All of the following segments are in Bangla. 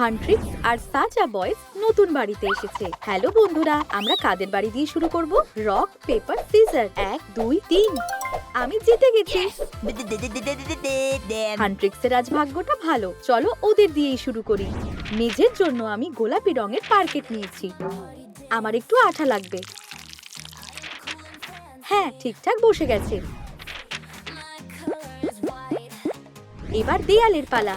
হান্ট্রিক্স আর সাজা বয়েজ নতুন বাড়িতে এসেছে। হ্যালো বন্ধুরা, আমরা কাদের বাড়ি দিয়ে শুরু করব? Rock paper scissor, 1 2 3। আমি জিতে গেছি। হান্ট্রিক্সের আজ ভাগ্যটা ভালো। চলো ওদের দিয়েই শুরু করি। মেঝের জন্য আমি গোলাপি রঙের পার্কেট নিয়েছি। আমার একটু আঠা লাগবে। হ্যাঁ, ঠিকঠাক বসে গেছে। এবার দেয়ালের পালা।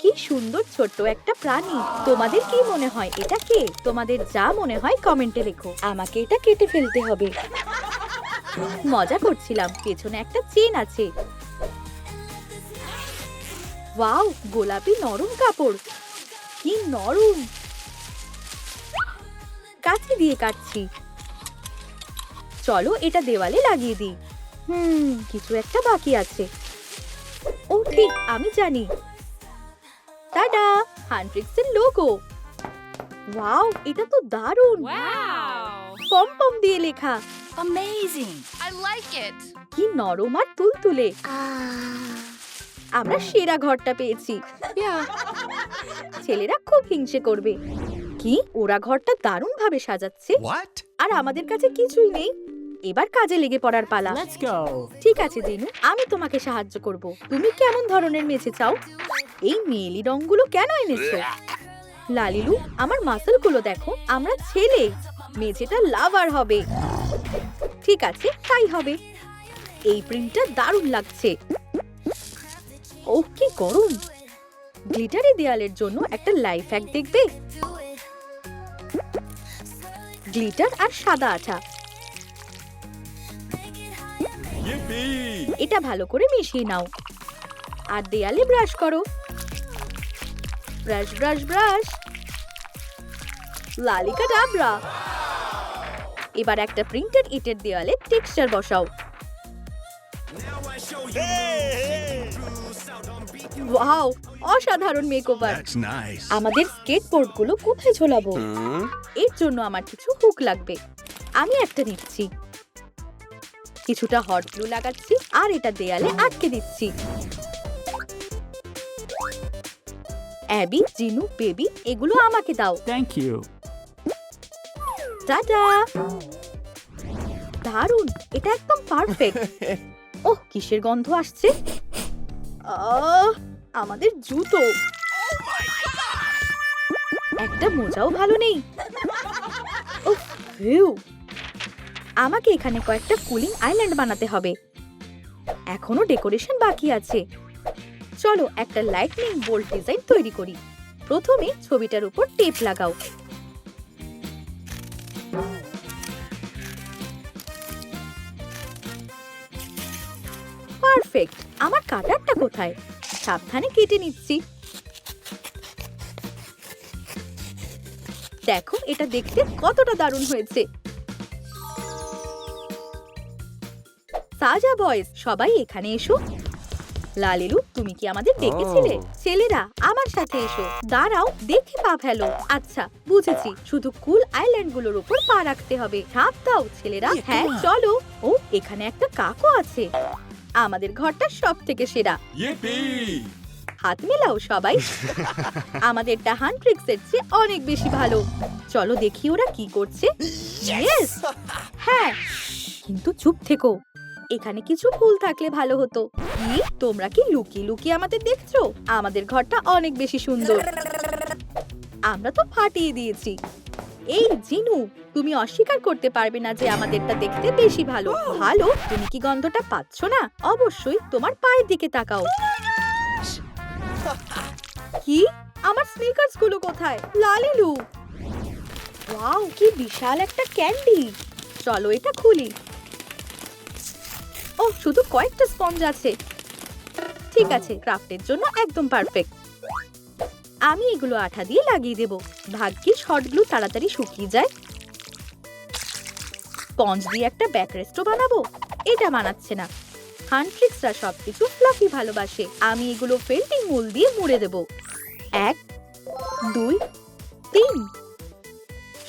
কি সুন্দর ছোট্ট একটা প্রাণী। তোমাদের কি মনে হয় এটা কে? তোমাদের যা মনে হয় কমেন্টে লেখো। আমাকে এটা কেটে ফেলতে হবে। মজা করছিলাম। পেছনে একটা চেন আছে। ওয়াও, গোলাপি নরম কাপড়। কি নরম। কাছে দিয়ে কাটছি। চলো এটা দেওয়ালে লাগিয়ে দিই। কিছু একটা বাকি আছে। ও ঠিক, আমি জানি। Ta-da, হান্ট্রিক্সের logo. ওয়াও, এটা তো দারুণ। পম পম দিয়ে লেখা। Amazing! I like it! কি নরম আর তুলতুলে। আমরা সেরা ঘরটা পেয়েছি। ছেলেরা খুব হিংসে করবে। কি, ওরা ঘরটা দারুণ ভাবে সাজাচ্ছে। What? আর আমাদের কাছে কিছুই নেই। এবার কাজে লেগে পড়ার পালা। Let's go. ঠিক আছে জিনু, আমি তোমাকে সাহায্য করব। তুমি কেমন ধরনের মেঝে চাও? এই মেয়েলি রংগুলো কেন এনেছো? লালিলু, আমার মাসলগুলো দেখো। আমরা ছেলে, মেঝেটা লাভার হবে। ঠিক আছে, তাই হবে। এই প্রিন্টটা দারুণ লাগছে। ও কি গরম। গ্লিটারি দেয়ালের জন্য একটা লাইফ হ্যাক দেখবে? গ্লিটার আর সাদা আঠা। Yippee! এটা ভালো করে মিশিয়ে নাও। আর দেয়ালে ব্রাশ করো। Brush brush brush. লালিকা ডাবরা। এবার একটা প্রিন্টেড ইটের দেয়ালে টেক্সচার বসাও। ওয়াও, অসাধারণ মেকওভার। That's nice. আমাদের স্কেটবোর্ডগুলো কোথায় ঝোলাবো? এর জন্য আমার কিছু হুক লাগবে। আমি একটা নিচ্ছি। কিছুটা হট গ্লু লাগাচ্ছি আর এটা দেয়ালে আটকে দিচ্ছি। অ্যাবি, জিনু, বেবি, এগুলো আমাকে দাও। Thank you. টাটা। দারুণ, এটা একদম পারফেক্ট। ওহ, কিসের গন্ধ আসছে? আমাদের জুতো। একটা মোজাও ভালো নেই। উফ, ফিউ। আমাকে এখানে কয়েকটা কুলিং আইল্যান্ড বানাতে হবে। এখনো ডেকোরেশন বাকি আছে। চলো একটা লাইটনিং বোল্ট ডিজাইন তৈরি করি। প্রথমে ছবিটার উপর টেপ লাগাও। পারফেক্ট। আমার কাটারটা কোথায়? সাবধানে কেটে নিচ্ছি। দেখো, এটা দেখতে কতটা দারুণ হয়েছে। সাজা বয়েজ, সবাই এখানে এসো। লালিলু, তুমি কি আমাদের ডেকেছিলে? ছেলেরা, আমার সাথে এসো। দাঁড়াও, দেখে পা ফেলো। আচ্ছা, বুঝেছি। শুধু কুল আইল্যান্ডগুলোর উপর পা রাখতে হবে। ঝাঁপ দাও ছেলেরা। হ্যাঁ, চলো। ও, এখানে একটা কাকও আছে। আমাদের ঘরটা সব থেকে সেরা। Yippee! হাত মেলাও সবাই। আমাদেরটা হান্ট্রিক্সের চেয়ে অনেক বেশি ভালো। চলো দেখি ওরা কি করছে। Yes! হ্যাঁ, কিন্তু চুপ থেকো। এখানে কিছু ভুল থাকলে ভালো হতো। কি, তোমরা কি লুকিয়ে লুকিয়ে আমাদের দেখছো? আমাদের ঘরটা অনেক বেশি সুন্দর। আমরা তো ফাটিয়ে দিয়েছি। এই জিনু, তুমি অস্বীকার করতে পারবে না যে আমাদেরটা দেখতে বেশি ভালো। ভালো? তুমি কি গন্ধটা পাচ্ছ না? অবশ্যই তোমার পায়ের দিকে তাকাও। কি, আমার স্নিকার্স গুলো কোথায়? লালিলু, ওয়াও, কি বিশাল একটা ক্যান্ডি। চলো এটা খুলি। ও, শুধু কয়েকটা স্পঞ্জ আছে। ঠিক আছে, ক্রাফটের জন্য একদম পারফেক্ট। আমি এগুলো আঠা দিয়ে লাগিয়ে দেব। ভাগ্যিস হট গ্লু তাড়াতাড়ি শুকিয়ে যায়। স্পঞ্জ দিয়ে একটা ব্যাকরেস্টও বানাবো। এটা বানাচ্ছে না। হান্ট্রিক্সরা সবকিছু ফ্লাফি ভালোবাসে। আমি এগুলো ফেল্টিং উল দিয়ে মুড়ে দেব। 1 2 3।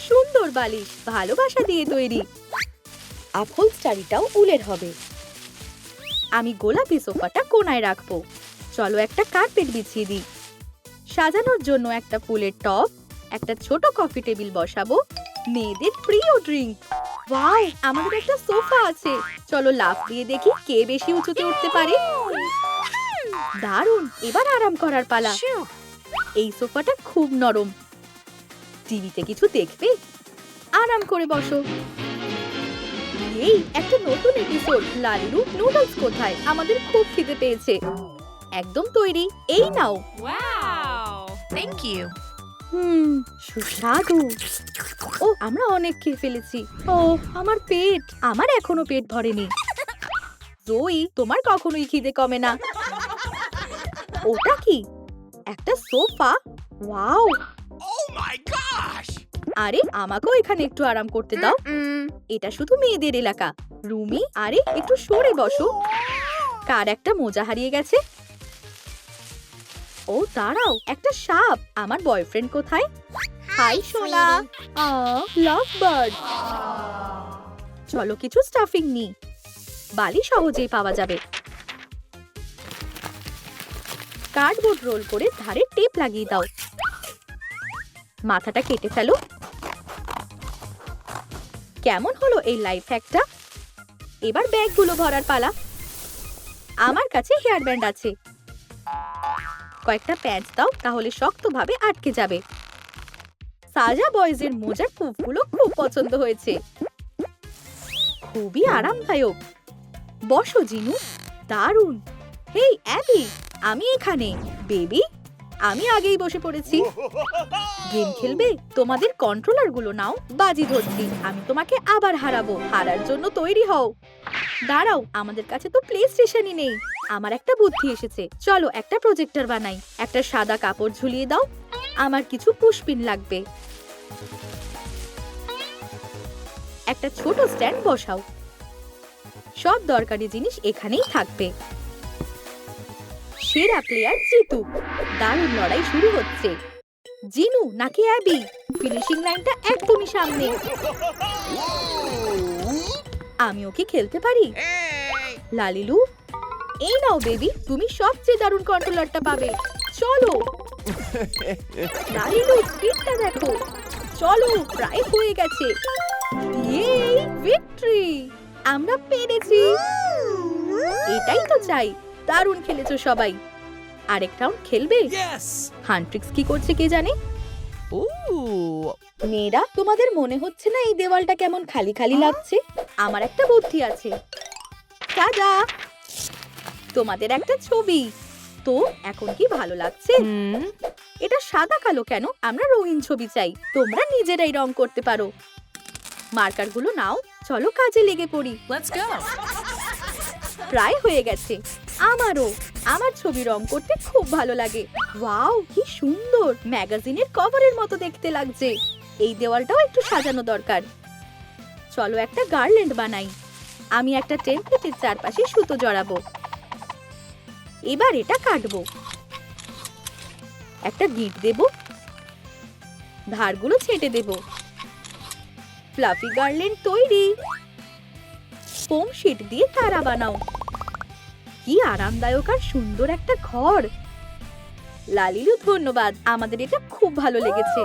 সুন্দর বালিশ, ভালোবাসা দিয়ে তৈরি। আপহোলস্টারিটাও উলের হবে। আমি গোলাপি সোফাটা কোনায় রাখবো। চলো একটা কার্পেট বিছিয়ে দিই। সাজানোর জন্য একটা ফুলের টব, একটা ছোট কফি টেবিল বসাবো, মেয়েদের প্রিয় ড্রিঙ্ক। ওয়াও, আমাদের একটা সোফা আছে। চলো লাফ দিয়ে দেখি কে বেশি উঁচুতে উঠতে পারে। দারুণ, এবার আরাম করার পালা। এই সোফাটা খুব নরম। টিভিতে কিছু দেখবে? আরাম করে বসো। এই একটা নতুন এপিসোড। লালিরু, নুডলস কোথায়? আমাদের খুব খিদে পেয়েছে। একদম তৈরি, এই নাও। Wow. Thank you. সুস্বাদু। ও, আমরা অনেক খেয়ে ফেলেছি। ও, আমার পেট। আমার এখনো পেট ভরেনি। জয়ী, তোমার কখনোই খিদে কমে না। ওটা কি? একটা sofa? Wow! Oh my gosh! আরে, আমাকেও এখানে একটু আরাম করতে দাও। এটা শুধু মেয়েদের এলাকা। রুমি, আরে একটু সরে বসো। কার একটা মোজা হারিয়ে গেছে? ও দাঁড়াও, একটা সাপ। আমার বয়ফ্রেন্ড কোথায়? হাই সোনা। Love bird. চলো কিছু স্টাফিং নি। বালি সহজেই পাওয়া যাবে। কার্ডবোর্ড রোল করে ধারে টেপ লাগিয়ে দাও। মাথাটা কেটে ফেলো। কেমন হলো এই লাইফ হ্যাকটা? এবার ব্যাগগুলো ভরার পালা। আমার কাছে হেয়ার ব্যান্ড আছে। কয়েকটা প্যাচ দাও, তাহলে শক্তভাবে আটকে যাবে। সাজা বয়েজের মোজার কুপগুলো খুব পছন্দ হয়েছে। খুবই আরামদায়ক। বসো জিনু। দারুণ। হেই অ্যাবি, আমি এখানে। বেবি, আমি আগেই বসে পড়েছি। গেম খেলবে? তোমাদের কন্ট্রোলার গুলো নাও। বাজি ধরছি, আমি তোমাকে আবার হারাবো। হারার জন্য তৈরি হও। দাঁড়াও, আমাদের কাছে তো প্লে স্টেশনই নেই। আমার একটা বুদ্ধি এসেছে। চলো একটা প্রজেক্টর বানাই। একটা সাদা কাপড় ঝুলিয়ে দাও। আমার কিছু পুশপিন লাগবে। একটা ছোট স্ট্যান্ড বসাও। সব দরকারি জিনিস এখানেই থাকবে। সেরা প্লেয়ার জিতুক। দারুণ লড়াই শুরু হচ্ছে। জিনু নাকি অ্যাবি? ফিনিশিং লাইনটা একদমই সামনে। আমিও কি খেলতে পারি? লালিলু, এই নাও বেবি, তুমি সবচেয়ে দারুণ কন্ট্রোলারটা পাবে। চলো লালিলু, স্পিডটা দেখো। চলো, প্রায় হয়ে গেছে। ইয়ে, ভিক্টরি! আমরা পেরেছি। এটাই তো চাই। দারুণ খেলেছো সবাই। আরেক রাউন্ড খেলবে? Yes! হান্ট্রিক্স কি করছে কে জানে? Ooh! মেয়েরা, তোমাদের মনে হচ্ছে না এই দেওয়ালটা কেমন খালি খালি লাগছে? আমার একটা বুদ্ধি আছে। দাদা, তোমাদের একটা ছবি। তো এখন কি ভালো লাগছে? এটা সাদা কালো কেন? আমরা রঙিন ছবি চাই। তোমরা নিজেরাই রং করতে পারো। মার্কারগুলো নাও। চলো কাজে লেগে পড়ি। Let's go. প্রায় হয়ে গেছে। আমারও। আমার ছবি রং করতে খুব ভালো লাগে। ওয়াও, কি সুন্দর! ম্যাগাজিনের কভারের মতো দেখতে লাগছে। এই দেওয়ালটাও একটু সাজানো দরকার। চলো একটা গার্ল্যান্ড বানাই। আমি একটা টেমপ্লেটের চারপাশে সুতো জড়াবো। এবার এটা কাটবো। একটা গিঁট দেব। ধারগুলো ছেঁটে দেব। ফ্লাফি গার্ল্যান্ড তৈরি। ফোম শিট দিয়ে তারা বানাও। কি আরামদায়ক আর সুন্দর একটা ঘর। লালিলু, ধন্যবাদ। আমাদের এটা খুব ভালো লেগেছে।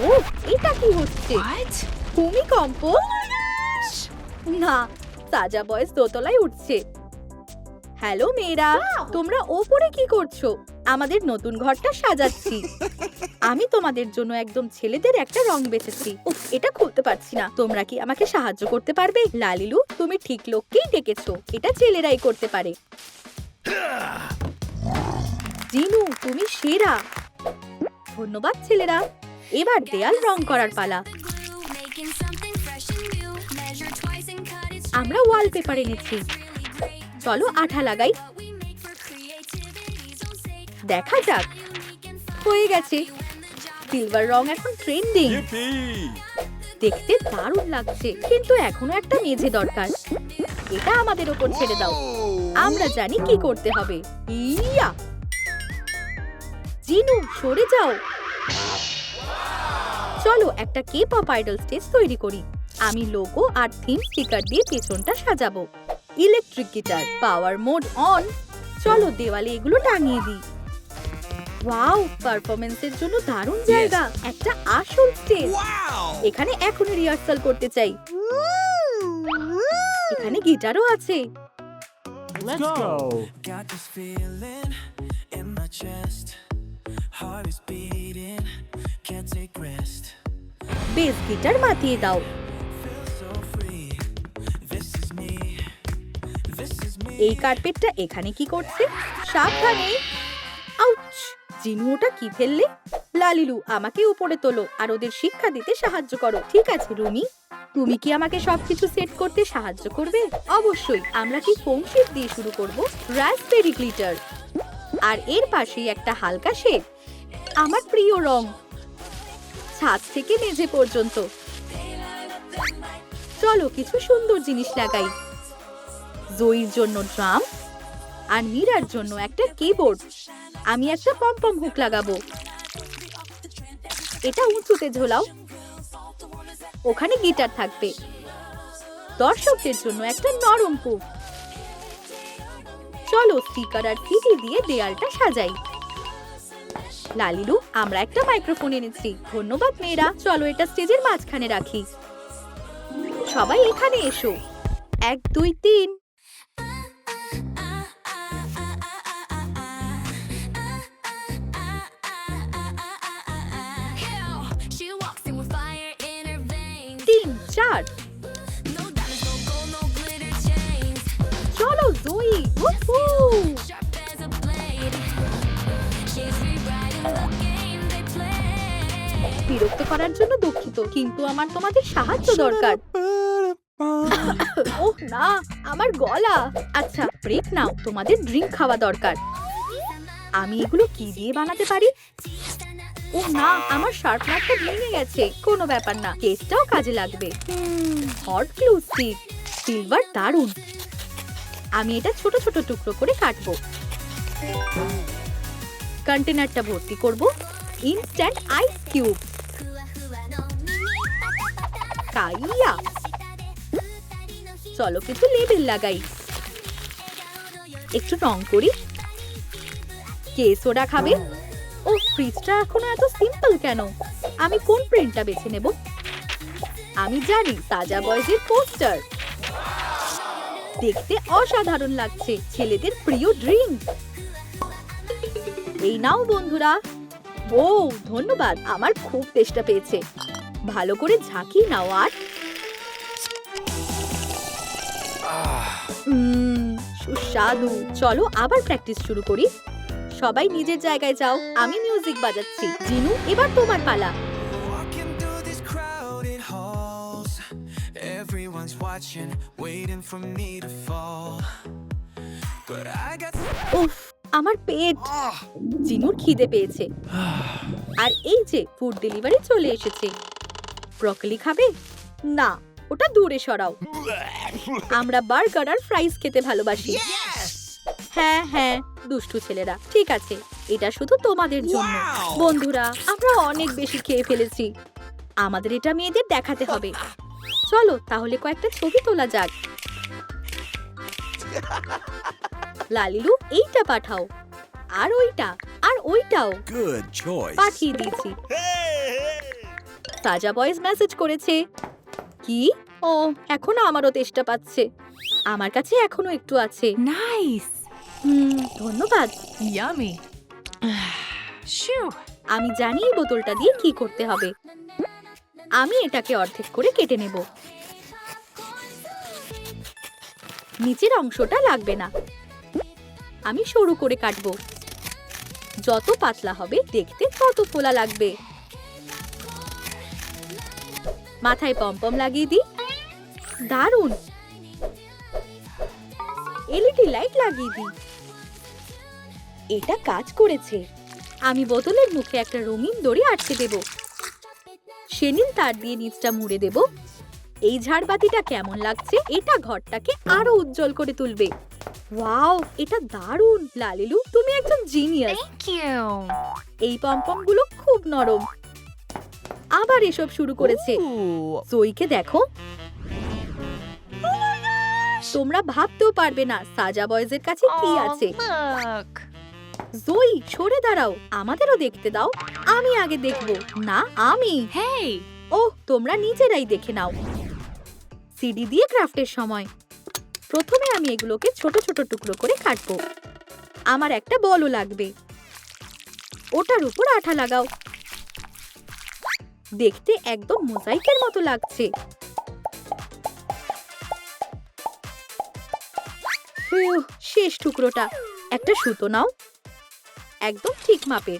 ও, এটা কি হচ্ছে? What? ভূমিকম্প? না, সাজা বয়েজ দোতলায় উঠছে। হ্যালো মেয়েরা, তোমরা ওপরে কি করছো? আমাদের নতুন ঘরটা সাজাচ্ছি। আমি তোমাদের জন্য একদম ছেলেদের একটা রং বেছেছি। উফ, এটা খুলতে পারছি না। তোমরা কি আমাকে সাহায্য করতে পারবে? লালিলু, তুমি ঠিক লোককেই ডেকেছো। এটা ছেলেরাই করতে পারে। জিনু, তুমি সেরা। ধন্যবাদ ছেলেরা। এবার দেয়াল রং করার পালা। আমরা ওয়ালপেপার এনেছি। চলো আঠা লাগাই। দেখা যাক। হয়ে গেছে। সিলভার রং এখন ট্রেন্ডিং। Yippee! দেখতে দারুণ লাগছে, কিন্তু এখনো একটা মেঝে দরকার। এটা আমাদের ওপর ছেড়ে দাও। আমরা জানি কি করতে হবে। ইয়া! জিনু, সরে যাও। চলো একটা কে পপ আইডল স্টেজ তৈরি করি। আমি লোগো আর থিম স্টিকার দিয়ে পেছনটা সাজাবো। Electric guitar, power mode on. চলো দেওয়ালে এগুলো টাঙিয়ে দিই। ওয়াও, পারফরম্যান্সের জন্য দারুণ জায়গা, একটা আসল স্টেজ। Wow! এখানে এখনই রিহার্সাল করতে চাই। এখানে গিটারও আছে। Let's go. Got this feeling in my chest. Heart is beating, can't take rest. Bass guitar মাতিয়ে দাও। Feel so free. This is me. This is me. এই কার্পেটটা এখানে কি করছে? সাবধানে। আউচ! জিনু, ওটা কি ফেললে? লালিলু, আমাকে উপরে তোলো আর ওদের শিক্ষা দিতে সাহায্য করো। ঠিক আছে রুমি, তুমি কি আমাকে সবকিছু সেট করতে সাহায্য করবে? অবশ্যই। আমরা কি ফোম শিট দিয়ে শুরু করব? রাস্পবেরি গ্লিটার, আর এর পাশেই একটা হালকা শেড, আমার প্রিয় রং, ছাদ থেকে মেঝে পর্যন্ত। চলো কিছু সুন্দর জিনিস লাগাই। জয়ীর জন্য ড্রাম আর মীরার জন্য একটা কিবোর্ড। আমি একটা পমপম হুক লাগাবো। এটা উঁচুতে ঝোলাও, ওখানে গিটার থাকবে। দর্শকদের জন্য একটা নরম পুফ। চলো স্পিকার আর সিডি দিয়ে দেয়ালটা সাজাই। লালিলু, আমরা একটা মাইক্রোফোন এনেছি। ধন্যবাদ মেয়েরা। চলো এটা স্টেজের মাঝখানে রাখি। সবাই এখানে এসো। 1 2 3। She walks in with fire in her veins. 3 4। No diamonds, no gold, no glitter chains. চলো জয়ী। উহু! Sharp as a blade. She's rewriting the game they play. বিরক্ত করার জন্য দুঃখিত, কিন্তু আমার তোমাদের সাহায্য দরকার। ওহ না, আমার গলা। আচ্ছা ব্রেক নাও, তোমাদের ড্রিঙ্ক খাওয়া দরকার। আমি এগুলো কি দিয়ে বানাতে পারি? ওহ না, আমার শার্পনারটা ভেঙে গেছে। কোনো ব্যাপার না, কেসটাও কাজে লাগবে। হট গ্লু স্টিক, সিলভার দারুণ। আমি এটা ছোট ছোট টুকরো করে কাটবো। কন্টেনারটা ভর্তি করব ইনস্ট্যান্ট আইস কিউব। কাইয়া, চলো কিছু লেবেল লাগাই, একটু রং করি। কে সোডা খাবে? ও, ফ্রিজটা এখনো এত সিম্পল কেন? আমি কোন প্রিন্টটা বেছে নেব? আমি জানি, তাজা বয়েজের পোস্টার। দেখতে অসাধারণ লাগছে, ছেলেদের প্রিয় ড্রিঙ্ক। এই নাও বন্ধুরা। ও ধন্যবাদ, আমার খুব তেষ্টা পেয়েছে। ভালো করে ঝাঁকি নাও। আর সুস্বাদু। চলো আবার প্র্যাকটিস শুরু করি। সবাই নিজের জায়গায় যাও, আমি মিউজিক বাজাচ্ছি। জিনু, এবার তোমার পালা। Walking through these crowded halls. Everyone's watching, waiting for me to fall. But I got উফ, আমার পেট। জিনুর খিদে পেয়েছে। আর এই যে ফুড ডেলিভারি চলে এসেছে। ব্রকলি খাবে? না, ওটা দূরে সরাও। আমরা বার্গার আর ফ্রাইস খেতে ভালোবাসি। হ্যাঁ হ্যাঁ, দুষ্টু ছেলেরা। ঠিক আছে, এটা শুধু তোমাদের জন্য। Wow! বন্ধুরা, আমরা অনেক বেশি খেয়ে ফেলেছি। আমাদের এটা মেয়েদের দেখাতে হবে। চলো তাহলে কয়েকটা ছবি তোলা যাক। লালিলু, এইটা পাঠাও, আর ওইটা, আর ওইটাও Good choice. পাঠিয়ে দিয়েছি। Hey! তাজা বয়েজ মেসেজ করেছে। কি? ও, এখনো আমারও তেষ্টা পাচ্ছে। আমার কাছে এখনো একটু আছে। Nice. ধন্যবাদ। Yummy. Shoo. আমি জানি এই বোতলটা দিয়ে কি করতে হবে। আমি এটাকে অর্ধেক করে কেটে নেব। নিচের অংশটা লাগবে না। আমি সরু করে কাটবো। যত পাতলা হবে দেখতে তত ফোলা লাগবে। মাথায় পমপম লাগিয়ে দিই। দারুণ। এলইডি লাইট লাগিয়ে দিই। এটা কাজ করেছে। আমি বোতলের মুখে একটা রঙিন দড়ি আটকে দেব। সেনিল তার দিয়ে নিচটা মুড়ে দেব। এই ঝাড়বাতিটা কেমন লাগছে? এটা ঘরটাকে আরো উজ্জ্বল করে তুলবে। ওয়াও, এটা দারুণ। লালিলু, তুমি একজন জিনিয়াস। Thank you. এই পমপম গুলো খুব নরম। আবার এসব শুরু করেছে। Ooh. জয়ীকে দেখো। তোমরা ভাবতেও পারবে না সাজা বয়েজের কাছে কি Oh, আছে। look. জয়ী সরে দাঁড়াও, আমাদেরও দেখতে দাও। আমি আগে দেখবো। না আমি। Hey! ওহ, তোমরা নিজেরাই দেখে নাও। সিডি দিয়ে ক্রাফটের সময়। প্রথমে আমি এগুলোকে ছোট ছোট টুকরো করে কাটবো। আমার একটা বলও লাগবে। ওটার উপর আঠা লাগাও। দেখতে একদম মোজাইকের মতো লাগছে। ফিউ, শেষ টুকরোটা। একটা সুতো নাও, একদম ঠিক মাপের।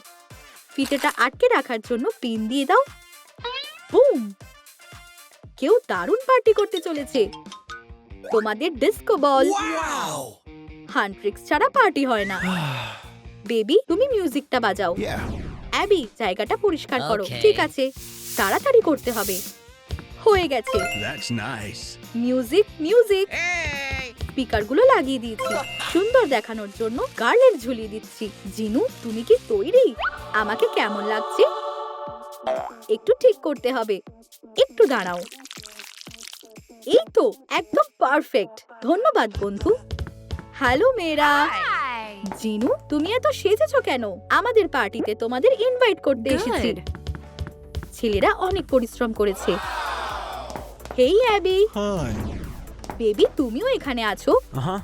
ফিতেটা আটকে রাখার জন্য পিন দিয়ে দাও। বুম! কেউ দারুণ পার্টি করতে চলেছে। তোমাদের ডিস্কো বল। Wow! হান্ট্রিক্স ছাড়া পার্টি হয় না। বেবি, তুমি মিউজিকটা বাজাও। Yeah. অ্যাবি, জায়গাটা পরিষ্কার করো। Okay. ঠিক আছে, তাড়াতাড়ি করতে হবে। হয়ে গেছে। That's nice. Music music. স্পিকারগুলো লাগিয়ে দিয়েছি। সুন্দর দেখানোর জন্য গার্লেন্ড ঝুলিয়ে দিচ্ছি। জিনু, তুমি কি তৈরি? আমাকে কেমন লাগছে? একটু ঠিক করতে হবে। একটু দাঁড়াও। এই তো, একদম পারফেক্ট। ধন্যবাদ বন্ধু। হ্যালো মেয়েরা। Hi! জিনু, তুমি এত সেজেছো কেন? আমাদের পার্টিতে তোমাদের ইনভাইট করতে এসেছি। Good. ছেলেরা অনেক পরিশ্রম করেছে। হেই অ্যাবি, Hi. বেবি তুমিও এখানে আছো? Uh-huh.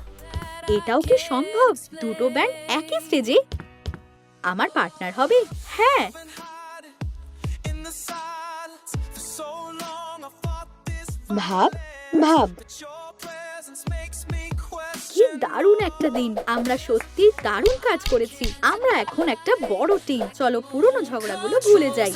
এটাও কি সম্ভব? দুটো ব্যান্ড একই স্টেজে? আমার পার্টনার হবে? হ্যাঁ। in the silence for so long. I fought this ভাব ভাব, but your presence makes me কি question. দারুণ একটা দিন। আমরা সত্যি দারুণ কাজ করেছি। আমরা এখন একটা বড় টিম। চলো পুরনো ঝগড়াগুলো ভুলে যাই।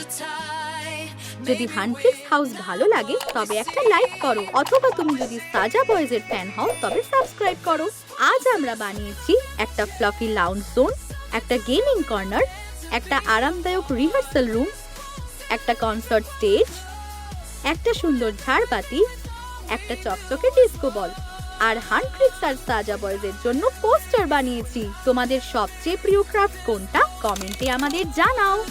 যদি হান্ট্রিক্স হাউস ভালো লাগে তবে একটা লাইক করো, অথবা তুমি যদি সাজা বয়েজের ফ্যান হও তবে সাবস্ক্রাইব করো। আজ আমরা বানিয়েছি একটা ফ্লাফি লাউঞ্জ জোন, একটা গেমিং কর্নার, একটা আরামদায়ক রিহার্সাল রুম, একটা কনসার্ট স্টেজ, একটা সুন্দর ঝাড়বাতি, একটা চকচকে ডিস্কো বল, আর হান্ট্রিক্স আর সাজা বয়েজের জন্য পোস্টার বানিয়েছি। তোমাদের সবচেয়ে প্রিয় ক্রাফট কোনটা? কমেন্টে আমাদের জানাও।